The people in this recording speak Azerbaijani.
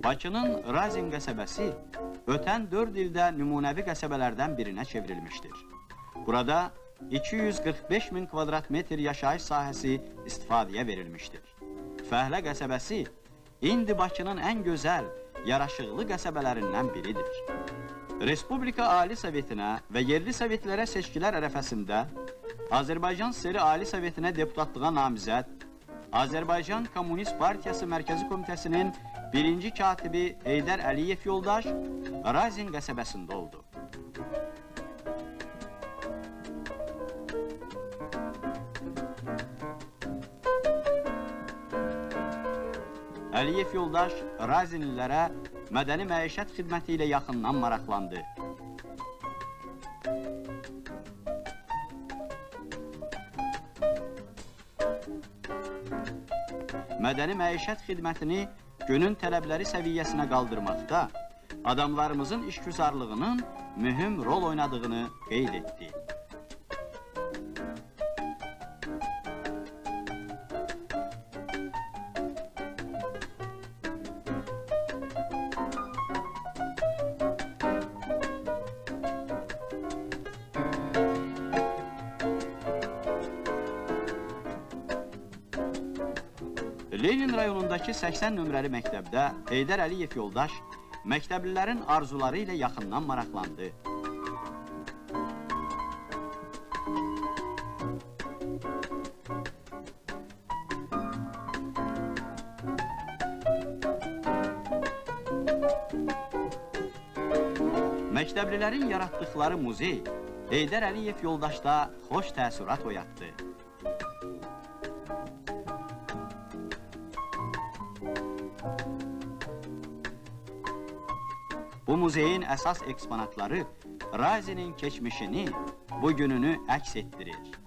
Bakının Razin qəsəbəsi ötən 4 ildə nümunəvi qəsəbələrdən birinə çevrilmişdir. Burada 245 min kvadrat metr yaşayış sahəsi istifadəyə verilmişdir. Fəhlə qəsəbəsi indi Bakının ən gözəl, yaraşıqlı qəsəbələrindən biridir. Respublika Ali Sovetinə və yerli sovetlərə seçkilər ərəfəsində Azərbaycan SSR Ali Sovetinə deputatlığa namizəd, Azərbaycan Komünist Partiyası Mərkəzi Komitəsinin birinci katibi Heydər Əliyev yoldaş Razin qəsəbəsində oldu. Əliyev yoldaş Razinlilərə mədəni məişət xidməti ilə yaxından maraqlandı. Mədəni məişət xidmətini günün tələbləri səviyyəsinə qaldırmaqda adamlarımızın işgüzarlığının mühüm rol oynadığını qeyd etdi. Lenin rayonundakı 80 nömrəli məktəbdə Heydər Əliyev yoldaş məktəblilərin arzuları ilə yaxından maraqlandı. Məktəblilərin yaratdıqları muzey Heydər Əliyev yoldaşda xoş təəssürat oyatdı. Bu muzeyin əsas eksponatları Razinin keçmişini, bugününü əks etdirir.